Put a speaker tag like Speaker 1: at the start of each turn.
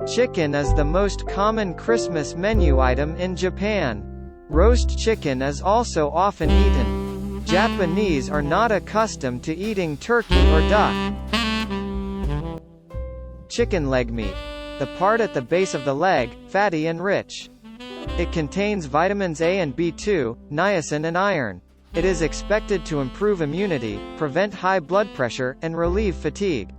Speaker 1: Chicken is the most common Christmas menu item in Japan. Roast chicken is also often eaten. Japanese are not accustomed to eating turkey or duck. Chicken leg meat. The part at the base of the leg, fatty and rich. It contains vitamins A and B2, niacin and iron. It is expected to improve immunity, prevent high blood pressure, and relieve fatigue.